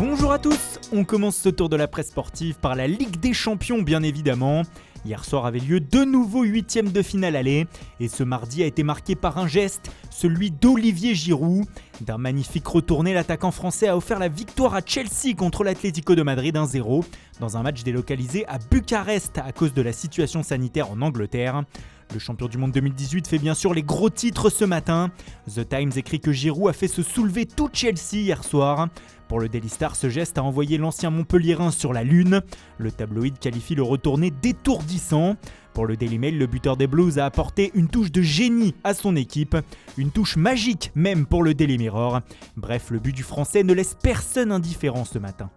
Bonjour à tous, on commence ce tour de la presse sportive par la Ligue des Champions bien évidemment. Hier soir avait lieu de nouveaux huitièmes de finale aller et ce mardi a été marqué par un geste, celui d'Olivier Giroud. D'un magnifique retourné, l'attaquant français a offert la victoire à Chelsea contre l'Atlético de Madrid 1-0 dans un match délocalisé à Bucarest à cause de la situation sanitaire en Angleterre. Le champion du monde 2018 fait bien sûr les gros titres ce matin. The Times écrit que Giroud a fait se soulever tout Chelsea hier soir. Pour le Daily Star, ce geste a envoyé l'ancien Montpellierin sur la lune. Le tabloïd qualifie le retourné d'étourdissant. Pour le Daily Mail, le buteur des Blues a apporté une touche de génie à son équipe. Une touche magique même pour le Daily Mirror. Bref, le but du français ne laisse personne indifférent ce matin.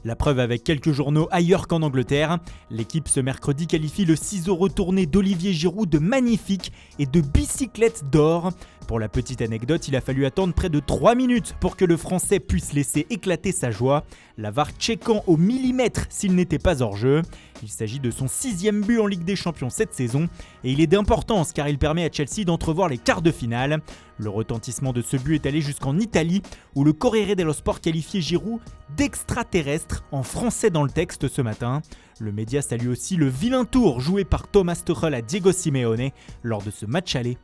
La preuve avec quelques journaux ailleurs qu'en Angleterre. L'équipe ce mercredi qualifie le ciseau retourné d'Olivier Giroud de magnifique et de bicyclette d'or. Pour la petite anecdote, il a fallu attendre près de 3 minutes pour que le Français puisse laisser éclater sa joie, la VAR checkant au millimètre s'il n'était pas hors jeu. Il s'agit de son 6e but en Ligue des Champions cette saison et il est d'importance car il permet à Chelsea d'entrevoir les quarts de finale. Le retentissement de ce but est allé jusqu'en Italie où le Corriere dello Sport qualifiait Giroud d'extraterrestre en français dans le texte ce matin. Le média salue aussi le vilain tour joué par Thomas Tuchel à Diego Simeone lors de ce match aller.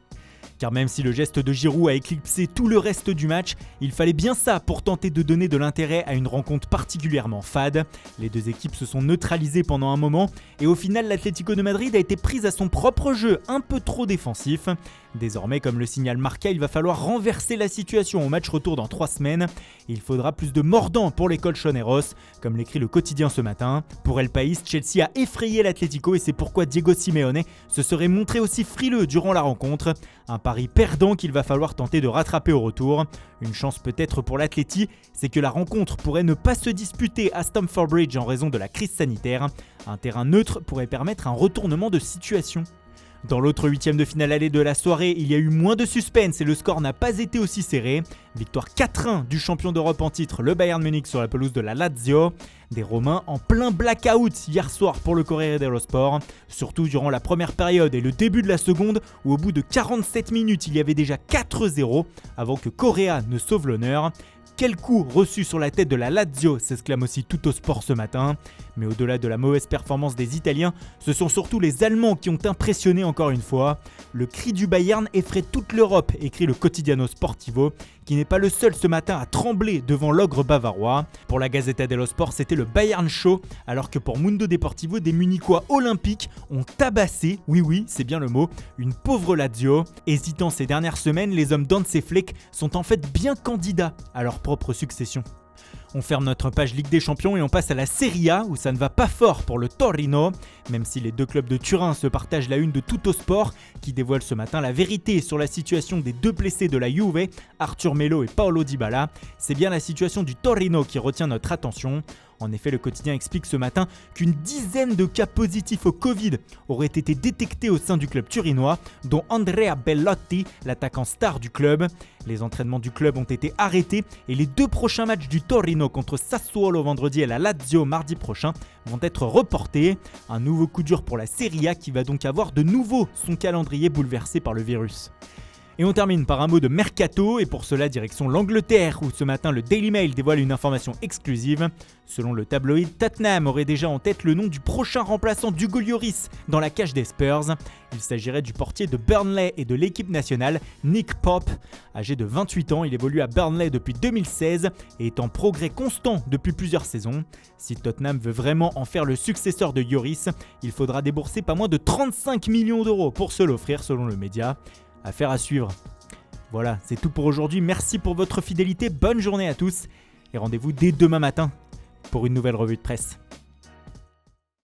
Car même si le geste de Giroud a éclipsé tout le reste du match, il fallait bien ça pour tenter de donner de l'intérêt à une rencontre particulièrement fade. Les deux équipes se sont neutralisées pendant un moment et au final l'Atlético de Madrid a été prise à son propre jeu un peu trop défensif. Désormais, comme le signale Marca, il va falloir renverser la situation au match retour dans 3 semaines. Il faudra plus de mordants pour les colchoneros, comme l'écrit le quotidien ce matin. Pour El País, Chelsea a effrayé l'Atlético et c'est pourquoi Diego Simeone se serait montré aussi frileux durant la rencontre. Un pari perdant qu'il va falloir tenter de rattraper au retour. Une chance peut-être pour l'Atleti, c'est que la rencontre pourrait ne pas se disputer à Stamford Bridge en raison de la crise sanitaire. Un terrain neutre pourrait permettre un retournement de situation. Dans l'autre huitième de finale aller de la soirée, il y a eu moins de suspense et le score n'a pas été aussi serré. Victoire 4-1 du champion d'Europe en titre, le Bayern Munich sur la pelouse de la Lazio. Des Romains en plein blackout hier soir pour le Corriere dello Sport, surtout durant la première période et le début de la seconde où au bout de 47 minutes il y avait déjà 4-0 avant que Correa ne sauve l'honneur. Quel coup reçu sur la tête de la Lazio, s'exclame aussi Tuttosport ce matin. Mais au-delà de la mauvaise performance des Italiens, ce sont surtout les Allemands qui ont impressionné encore une fois. Le cri du Bayern effraie toute l'Europe, écrit le Quotidiano Sportivo, qui n'est pas le seul ce matin à trembler devant l'ogre bavarois. Pour la Gazzetta dello Sport, c'était le Bayern Show, alors que pour Mundo Deportivo, des Munichois olympiques ont tabassé, oui c'est bien le mot, une pauvre Lazio. Hésitant ces dernières semaines, les hommes d'Hansi Flick sont en fait bien candidats à leur propre succession. On ferme notre page Ligue des Champions et on passe à la Serie A où ça ne va pas fort pour le Torino. Même si les deux clubs de Turin se partagent la une de Tuttosport qui dévoile ce matin la vérité sur la situation des deux blessés de la Juve, Arthur Melo et Paolo Dybala, c'est bien la situation du Torino qui retient notre attention. En effet, le quotidien explique ce matin qu'une dizaine de cas positifs au Covid auraient été détectés au sein du club turinois, dont Andrea Bellotti, l'attaquant star du club. Les entraînements du club ont été arrêtés et les 2 prochains matchs du Torino contre Sassuolo vendredi et la Lazio mardi prochain vont être reportés. Un nouveau coup dur pour la Serie A qui va donc avoir de nouveau son calendrier bouleversé par le virus. Et on termine par un mot de mercato et pour cela direction l'Angleterre où ce matin le Daily Mail dévoile une information exclusive. Selon le tabloïd, Tottenham aurait déjà en tête le nom du prochain remplaçant d'Hugo Lloris dans la cage des Spurs. Il s'agirait du portier de Burnley et de l'équipe nationale, Nick Pope. Âgé de 28 ans, il évolue à Burnley depuis 2016 et est en progrès constant depuis plusieurs saisons. Si Tottenham veut vraiment en faire le successeur de Lloris, il faudra débourser pas moins de 35 millions d'euros pour se l'offrir selon le média. Affaire à suivre. Voilà, c'est tout pour aujourd'hui. Merci pour votre fidélité. Bonne journée à tous et rendez-vous dès demain matin pour une nouvelle revue de presse.